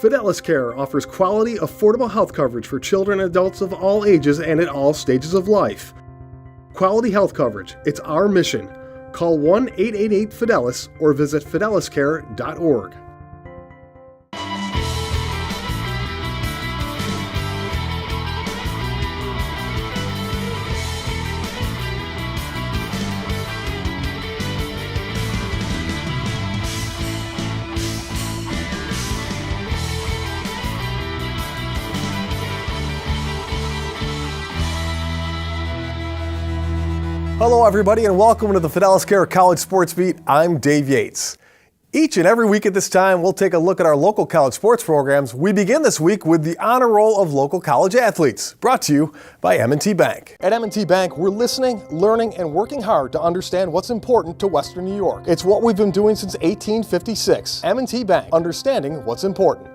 Fidelis Care offers quality, affordable health coverage for children and adults of all ages and at all stages of life. Quality health coverage, it's our mission. Call 1-888-FIDELIS or visit fideliscare.org. Hello everybody and welcome to the Fidelis Care College Sports Beat. I'm Dave Yates. Each and every week at this time, we'll take a look at our local college sports programs. We begin this week with the honor roll of local college athletes, brought to you by M&T Bank. At M&T Bank, we're listening, learning, and working hard to understand what's important to Western New York. It's what we've been doing since 1856. M&T Bank, understanding what's important.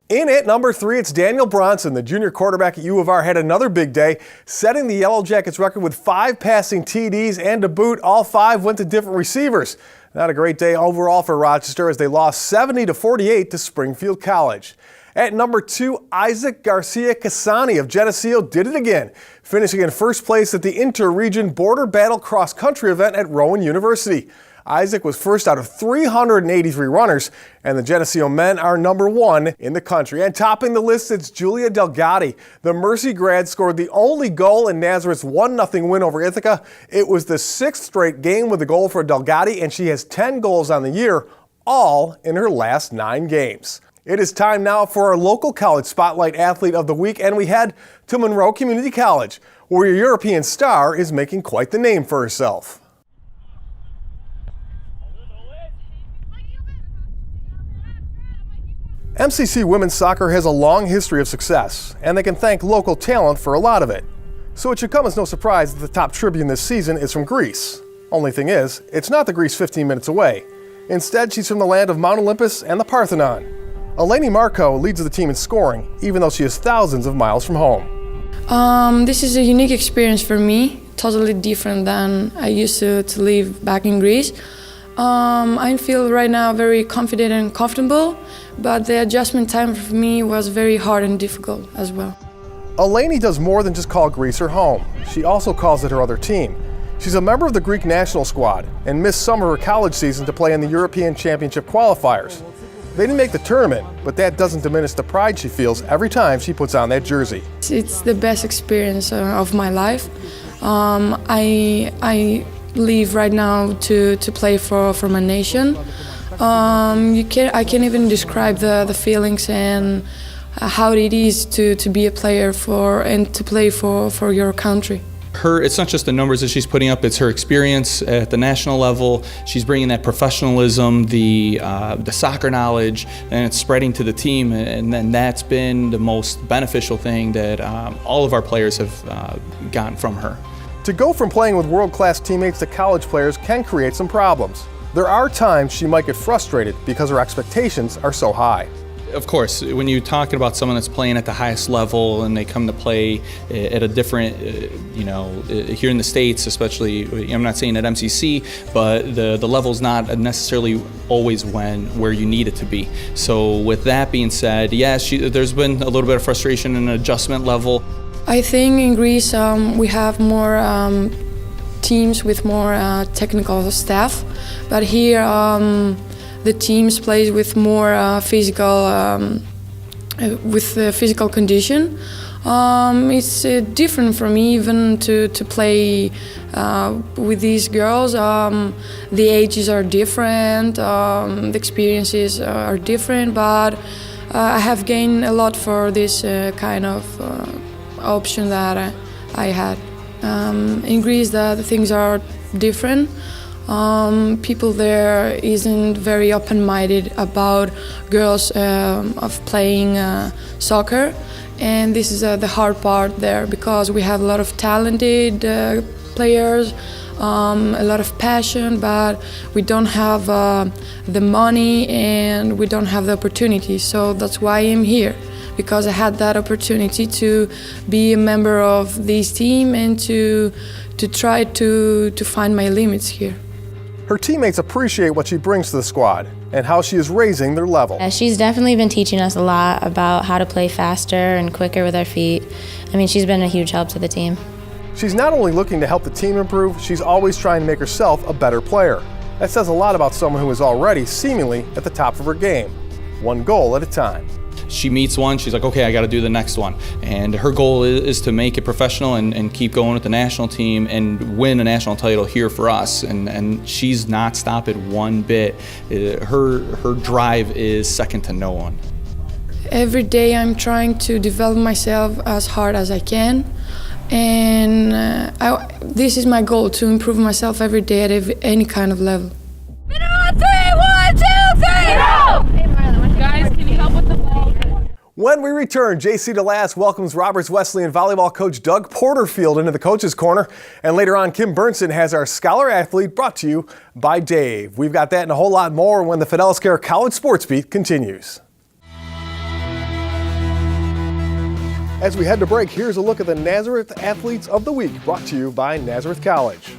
In at number 3, it's Daniel Bronson, the junior quarterback at U of R, had another big day, setting the Yellow Jackets record with 5 passing TDs, and to boot, all 5 went to different receivers. Not a great day overall for Rochester as they lost 70-48 to Springfield College. At number 2, Isaac Garcia-Casani of GENESEO did it again, finishing in first place at the Inter-Region Border Battle Cross Country event at Rowan University. Isaac was first out of 383 runners, and the GENESEO men are number 1 in the country. And topping the list, it's Julia Delgatti. The Mercy grad scored the only goal in Nazareth's 1-0 win over Ithaca. It was the 6th straight game with a goal for Delgatti, and she has 10 goals on the year, all in her last 9 games. It is time now for our local college spotlight athlete of the week, and we head to Monroe Community College, where your European star is making quite the name for herself. MCC women's soccer has a long history of success, and they can thank local talent for a lot of it. So it should come as no surprise that the top tribune this season is from Greece. Only thing is, it's not the Greece 15 minutes away. Instead, she's from the land of Mount Olympus and the Parthenon. Eleni Markou leads the team in scoring, even though she is thousands of miles from home. This is a unique experience for me, totally different than I used to live back in Greece. I feel right now very confident and comfortable, but the adjustment time for me was very hard and difficult as well. Eleni does more than just call Greece her home. She also calls it her other team. She's a member of the Greek national squad and missed some of her college season to play in the European Championship qualifiers. They didn't make the tournament, but that doesn't diminish the pride she feels every time she puts on that jersey. It's the best experience of my life. I live right now to play for my nation. I can't even describe the feelings and how it is to be a player and to play for your country. It's not just the numbers that she's putting up, it's her experience at the national level. She's bringing that professionalism, the soccer knowledge, and it's spreading to the team, and then that's been the most beneficial thing that all of our players have gotten from her. To go from playing with world-class teammates to college players can create some problems. There are times she might get frustrated because her expectations are so high. Of course, when you're talking about someone that's playing at the highest level and they come to play at a different, here in the States especially, I'm not saying at MCC, but the level's not necessarily always where you need it to be. So with that being said, yes, there's been a little bit of frustration and adjustment level. I think in Greece we have more teams with more technical staff, but here the teams play with more physical condition. It's different for me even to play with these girls. The ages are different, the experiences are different, but I have gained a lot for this kind of option that I had. In Greece, the things are different. People there isn't very open-minded about girls of playing soccer, and this is the hard part there because we have a lot of talented players, a lot of passion, but we don't have the money and we don't have the opportunity. So that's why I'm here, because I had that opportunity to be a member of this team and to try to find my limits here. Her teammates appreciate what she brings to the squad. and how she is raising their level. She's definitely been teaching us a lot about how to play faster and quicker with our feet. I mean, she's been a huge help to the team. She's not only looking to help the team improve, she's always trying to make herself a better player. That says a lot about someone who is already seemingly at the top of her game, one goal at a time. She meets one, she's like, okay, I got to do the next one. And her goal is to make it professional and keep going with the national team and win a national title here for us. And she's not stopping one bit. Her drive is second to no one. Every day I'm trying to develop myself as hard as I can. And this is my goal, to improve myself every day at any kind of level. 3, 1, 2, 3, go! Guys, can you help with the ball? When we return, J.C. DeLass welcomes Roberts Wesleyan volleyball coach Doug Porterfield into the Coach's Corner. And later on, Kim Burnson has our Scholar Athlete, brought to you by Dave. We've got that and a whole lot more when the Fidelis Care College Sports Beat continues. As we head to break, here's a look at the Nazareth Athletes of the Week, brought to you by Nazareth College.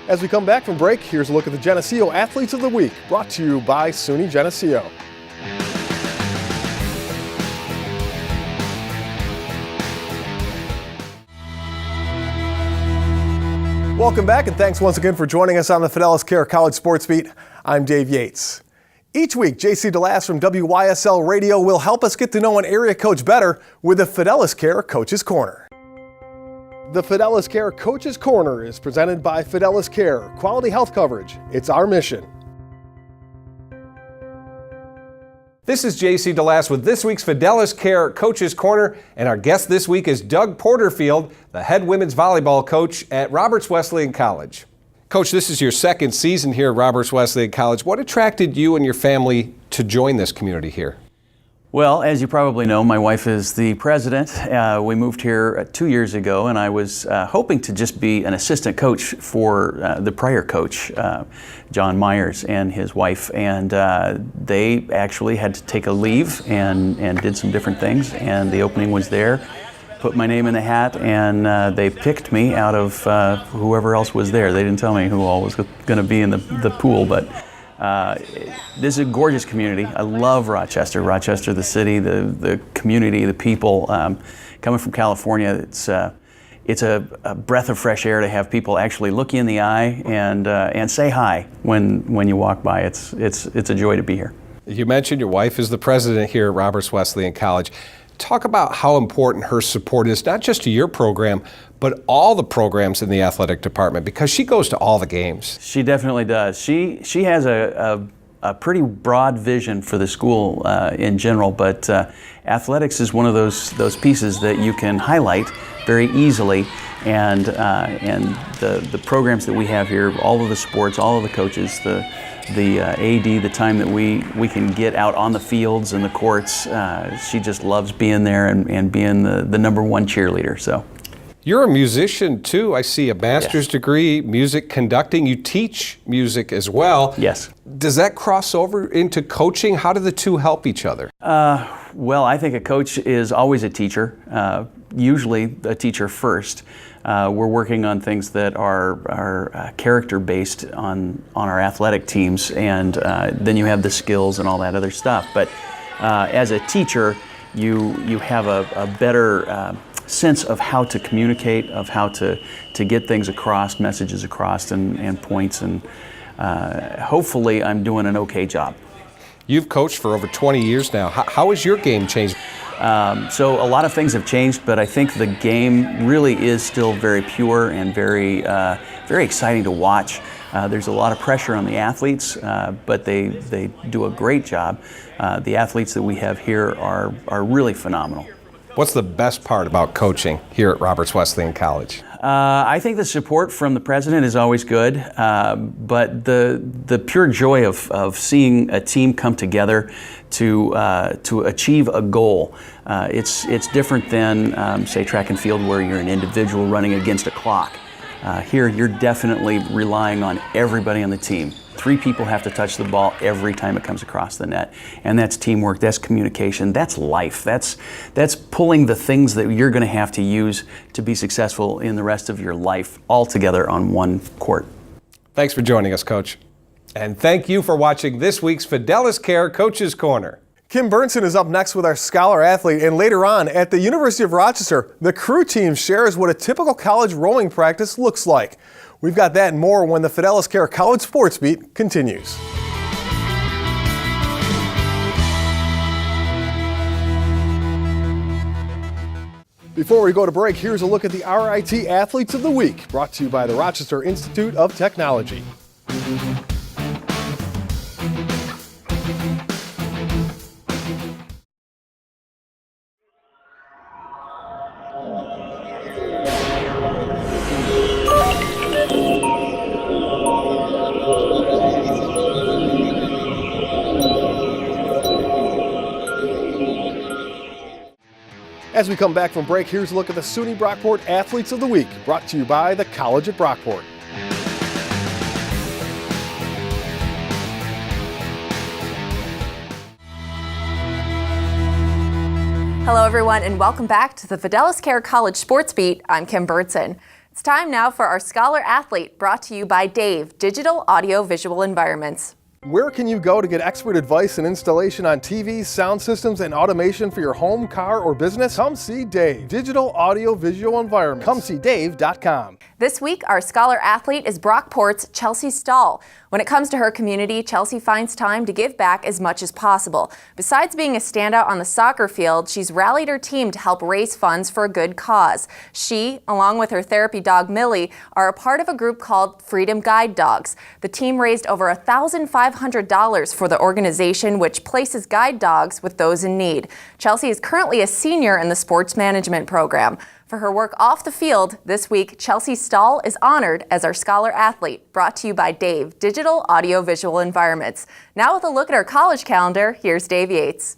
As we come back from break, here's a look at the GENESEO Athletes of the Week, brought to you by SUNY GENESEO. Welcome back, and thanks once again for joining us on the Fidelis Care College Sports Beat. I'm Dave Yates. Each week, J.C. DeLass from WYSL Radio will help us get to know an area coach better with the Fidelis Care Coach's Corner. The Fidelis Care Coach's Corner is presented by Fidelis Care, quality health coverage. It's our mission. This is J.C. DeLass with this week's Fidelis Care Coach's Corner, and our guest this week is Doug Porterfield, the head women's volleyball coach at Roberts Wesleyan College. Coach, this is your second season here at Roberts Wesleyan College. What attracted you and your family to join this community here? Well, as you probably know, my wife is the president. We moved here 2 years ago, and I was hoping to just be an assistant coach for the prior coach, John Myers, and his wife. And they actually had to take a leave and did some different things, and the opening was there. Put my name in the hat, and they picked me out of whoever else was there. They didn't tell me who all was going to be in the pool, but this is a gorgeous community. I love Rochester. Rochester, the city, the community, the people. Coming from California, it's a breath of fresh air to have people actually look you in the eye and say hi when you walk by. It's a joy to be here. You mentioned your wife is the president here at Roberts Wesleyan College. Talk about how important her support is, not just to your program, but all the programs in the athletic department, because she goes to all the games. She definitely does. She has a pretty broad vision for the school in general, but athletics is one of those pieces that you can highlight very easily, and the programs that we have here, all of the sports, all of the coaches, the AD, the time that we can get out on the fields and the courts, she just loves being there and being the number one cheerleader. So. You're a musician too. I see a master's degree, music conducting. You teach music as well. Yes. Does that cross over into coaching? How do the two help each other? Well, I think a coach is always a teacher, usually a teacher first. We're working on things that are character-based on our athletic teams, and then you have the skills and all that other stuff. But as a teacher, you have a better sense of how to communicate, of how to get things across, messages across, and points, and hopefully I'm doing an okay job. You've coached for over 20 years now. How has your game changed? So a lot of things have changed, but I think the game really is still very pure and very exciting to watch. There's a lot of pressure on the athletes, but they do a great job. The athletes that we have here are really phenomenal. What's the best part about coaching here at Roberts Wesleyan College? I think the support from the president is always good, but the pure joy of seeing a team come together to achieve a goal, it's different than say track and field where you're an individual running against a clock. Here you're definitely relying on everybody on the team. 3 people have to touch the ball every time it comes across the net. And that's teamwork, that's communication, that's life. That's pulling the things that you're going to have to use to be successful in the rest of your life all together on one court. Thanks for joining us, Coach. And thank you for watching this week's Fidelis Care Coach's Corner. Kim Burnson is up next with our scholar athlete, and later on at the University of Rochester, the crew team shares what a typical college rowing practice looks like. We've got that and more when the Fidelis Care College Sports Beat continues. Before we go to break, here's a look at the RIT Athletes of the Week, brought to you by the Rochester Institute of Technology. As we come back from break, here's a look at the SUNY Brockport Athletes of the Week, brought to you by the College at Brockport. Hello everyone and welcome back to the Fidelis Care College Sports Beat. I'm Kim Burnson. It's time now for our Scholar Athlete, brought to you by Dave, Digital Audio Visual Environments. Where can you go to get expert advice and installation on TVs, sound systems, and automation for your home, car, or business? Come see Dave, Digital Audio Visual Environments. ComeSeeDave.com. This week, our Scholar Athlete is Brockport's Chelsea Stahl. When it comes to her community, Chelsea finds time to give back as much as possible. Besides being a standout on the soccer field, she's rallied her team to help raise funds for a good cause. She, along with her therapy dog Millie, are a part of a group called Freedom Guide Dogs. The team raised over $1,500 for the organization, which places guide dogs with those in need. Chelsea is currently a senior in the sports management program. For her work off the field, this week, Chelsea Stahl is honored as our Scholar Athlete, brought to you by Dave, Digital Audio Visual Environments. Now with a look at our college calendar, here's Dave Yates.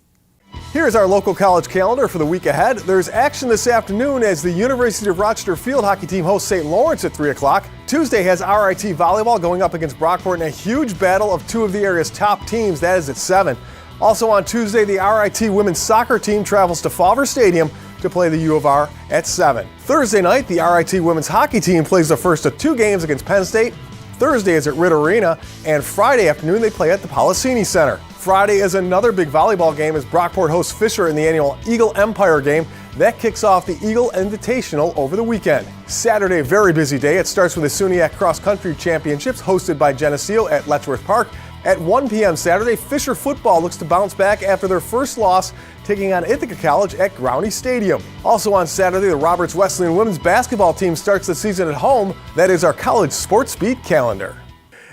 Here's our local college calendar for the week ahead. There's action this afternoon as the University of Rochester field hockey team hosts St. Lawrence at 3 o'clock. Tuesday has RIT volleyball going up against Brockport in a huge battle of 2 of the area's top teams. That is at 7. Also on Tuesday, the RIT women's soccer team travels to Fauver Stadium to play the U of R at 7. Thursday night, the RIT women's hockey team plays the first of 2 games against Penn State. Thursday is at Ritt Arena, and Friday afternoon they play at the Policini Center. Friday is another big volleyball game as Brockport hosts Fisher in the annual Eagle Empire game. That kicks off the Eagle Invitational over the weekend. Saturday, a very busy day. It starts with the SUNY Cross Country Championships hosted by GENESEO at Letchworth Park. At 1 p.m. Saturday, Fisher football looks to bounce back after their first loss, taking on Ithaca College at Growney Stadium. Also on Saturday, the Roberts Wesleyan women's basketball team starts the season at home. That is our college sports beat calendar.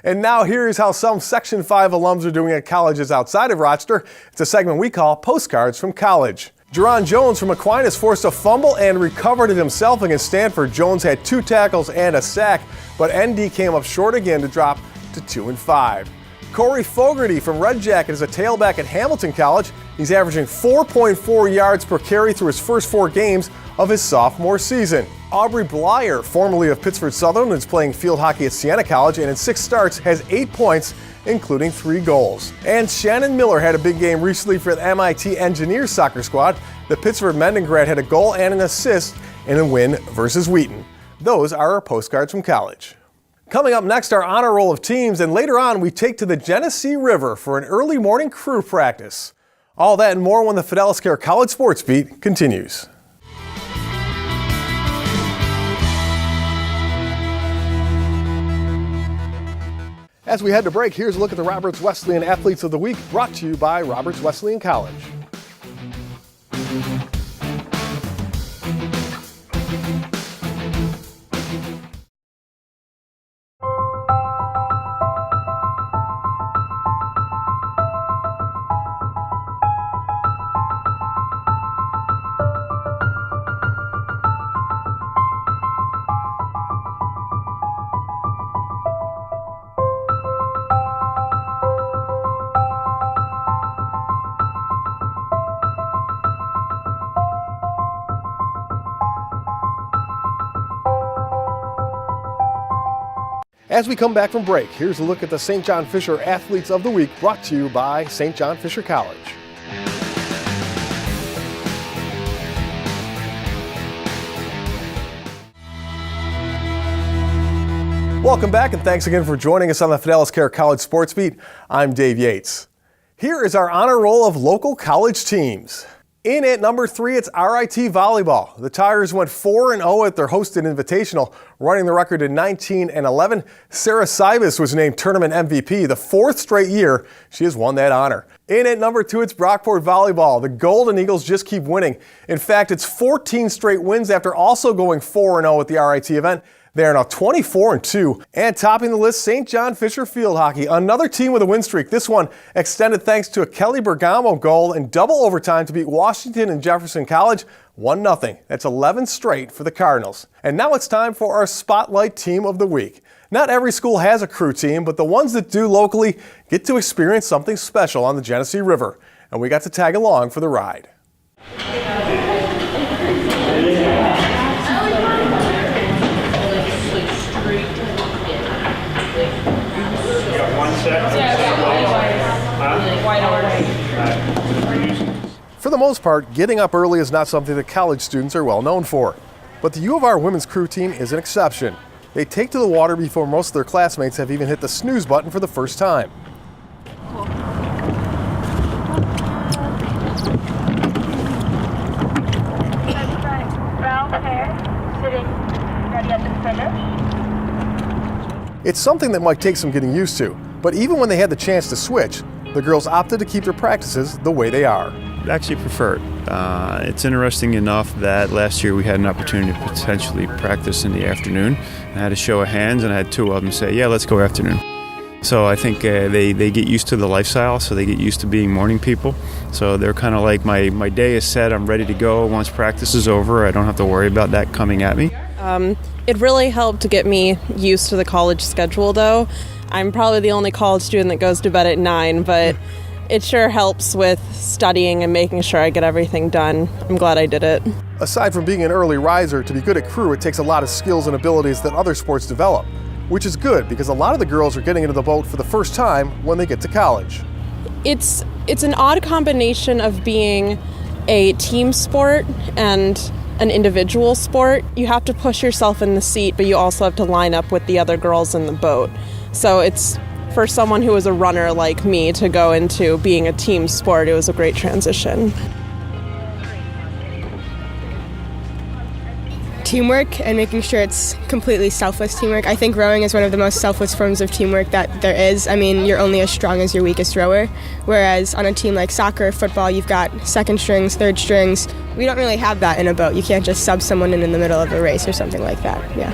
And now here's how some Section 5 alums are doing at colleges outside of Rochester. It's a segment we call Postcards from College. Jerron Jones from Aquinas forced a fumble and recovered it himself against Stanford. Jones had 2 tackles and a sack, but ND came up short again to drop to 2-5. Corey Fogarty from Red Jacket is a tailback at Hamilton College. He's averaging 4.4 yards per carry through his first 4 games of his sophomore season. Aubrey Blyer, formerly of Pittsford Southern, is playing field hockey at Siena College and in 6 starts has 8 points, including 3 goals. And Shannon Miller had a big game recently for the MIT Engineers soccer squad. The Pittsburgh Mendon grad had a goal and an assist in a win versus Wheaton. Those are our postcards from college. Coming up next, our honor roll of teams, and later on we take to the Genesee River for an early morning crew practice. All that and more when the Fidelis Care College Sports Beat continues. As we head to break, here's a look at the Roberts Wesleyan Athletes of the Week, brought to you by Roberts Wesleyan College. As we come back from break, here's a look at the St. John Fisher Athletes of the Week, brought to you by St. John Fisher College. Welcome back, and thanks again for joining us on the Fidelis Care College Sports Beat. I'm Dave Yates. Here is our honor roll of local college teams. In at number 3, it's RIT Volleyball. The Tigers went 4-0 at their hosted invitational, running the record to 19-11. Sarah Sybis was named tournament MVP, the 4th straight year she has won that honor. In at number 2, it's Brockport Volleyball. The Golden Eagles just keep winning. In fact, it's 14 straight wins after also going 4-0 at the RIT event. They are now 24-2. And topping the list, St. John Fisher Field Hockey, another team with a win streak. This one extended thanks to a Kelly Bergamo goal in double overtime to beat Washington and Jefferson College 1-0. That's 11 straight for the Cardinals. And now it's time for our Spotlight Team of the Week. Not every school has a crew team, but the ones that do locally get to experience something special on the Geneseo River. And we got to tag along for the ride. For the most part, getting up early is not something that college students are well known for. But the U of R women's crew team is an exception. They take to the water before most of their classmates have even hit the snooze button for the first time. It's something that might take some getting used to, but even when they had the chance to switch, the girls opted to keep their practices the way they are. I actually prefer it. It's interesting enough that last year we had an opportunity to potentially practice in the afternoon. I had a show of hands and I had 2 of them say, yeah, let's go afternoon. So I think they get used to the lifestyle, so they get used to being morning people. So they're kind of like, my day is set, I'm ready to go. Once practice is over, I don't have to worry about that coming at me. It really helped to get me used to the college schedule, though. I'm probably the only college student that goes to bed at 9, but it sure helps with studying and making sure I get everything done. I'm glad I did it. Aside from being an early riser, to be good at crew, it takes a lot of skills and abilities that other sports develop, which is good because a lot of the girls are getting into the boat for the first time when they get to college. It's an odd combination of being a team sport and an individual sport. You have to push yourself in the seat, but you also have to line up with the other girls in the boat. So it's, for someone who was a runner like me, to go into being a team sport, it was a great transition. Teamwork and making sure it's completely selfless teamwork. I think rowing is one of the most selfless forms of teamwork that there is. I mean, you're only as strong as your weakest rower, whereas on a team like soccer or football, you've got second strings, third strings. We don't really have that in a boat. You can't just sub someone in the middle of a race or something like that. Yeah.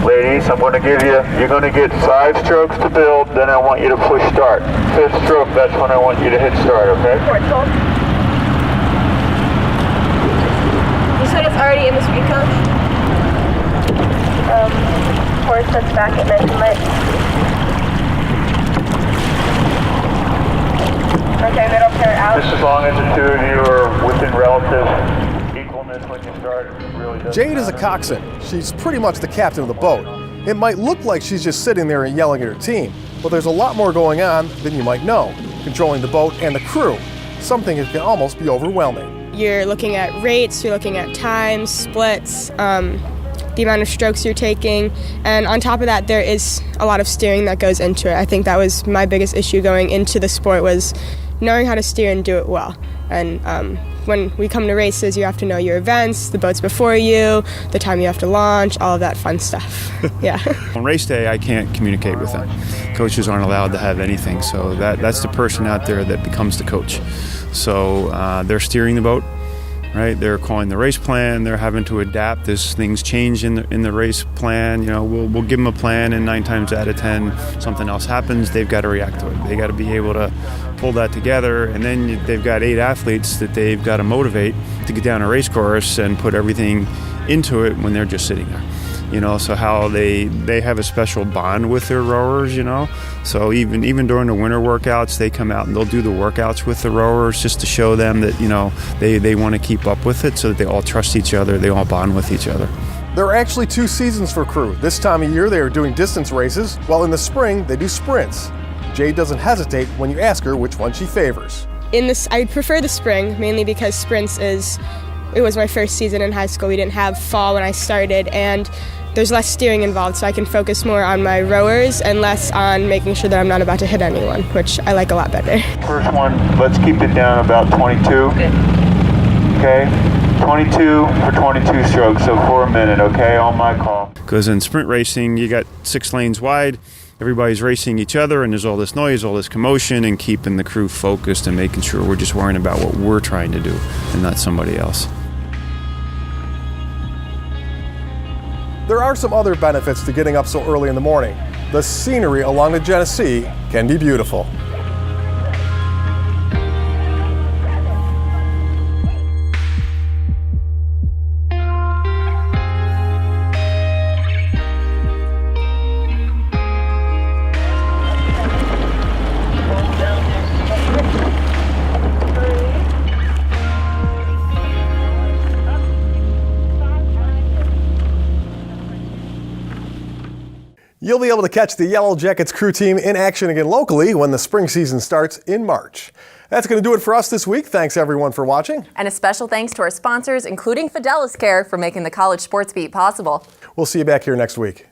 Ladies, I'm going to give you're going to get 5 strokes to build, then I want you to push start. 5th stroke, that's when I want you to hit start, okay? You said it's already in the speed, Coach? 4 sets back at nice and light. Okay, middle pair out. Just as long as the 2 of you are within relative equalness when you start, it really doesn't Jade is a coxswain. She's pretty much the captain of the boat. It might look like she's just sitting there and yelling at her team, but there's a lot more going on than you might know, controlling the boat and the crew, something that can almost be overwhelming. You're looking at rates, you're looking at times, splits, the amount of strokes you're taking, and on top of that, there is a lot of steering that goes into it. I think that was my biggest issue going into the sport, was knowing how to steer and do it well. And when we come to races, you have to know your events, the boats before you, the time you have to launch, all of that fun stuff. Yeah. On race day, I can't communicate with them. Coaches aren't allowed to have anything, so that's the person out there that becomes the coach. So they're steering the boat, right? They're calling the race plan. They're having to adapt as things change in the race plan. You know, we'll give them a plan, and 9 times out of 10, something else happens. They've got to react to it. They got to be able to pull that together, and then they've got 8 athletes that they've got to motivate to get down a race course and put everything into it when they're just sitting there. You know, so how they have a special bond with their rowers, you know. So even during the winter workouts, they come out and they'll do the workouts with the rowers just to show them that, you know, they want to keep up with it, so that they all trust each other, they all bond with each other. There are actually 2 seasons for crew. This time of year they are doing distance races, while in the spring they do sprints. Jade doesn't hesitate when you ask her which one she favors. I prefer the spring, mainly because sprints it was my first season in high school. We didn't have fall when I started, and there's less steering involved, so I can focus more on my rowers and less on making sure that I'm not about to hit anyone, which I like a lot better. First one, let's keep it down about 22. Okay, 22 for 22 strokes, so for a minute, okay, on my call. Because in sprint racing, you got 6 lanes wide, everybody's racing each other, and there's all this noise, all this commotion, and keeping the crew focused and making sure we're just worrying about what we're trying to do and not somebody else. There are some other benefits to getting up so early in the morning. The scenery along the Geneseo can be beautiful. You'll be able to catch the Yellow Jackets crew team in action again locally when the spring season starts in March. That's going to do it for us this week. Thanks everyone for watching. And a special thanks to our sponsors, including Fidelis Care, for making the College Sports Beat possible. We'll see you back here next week.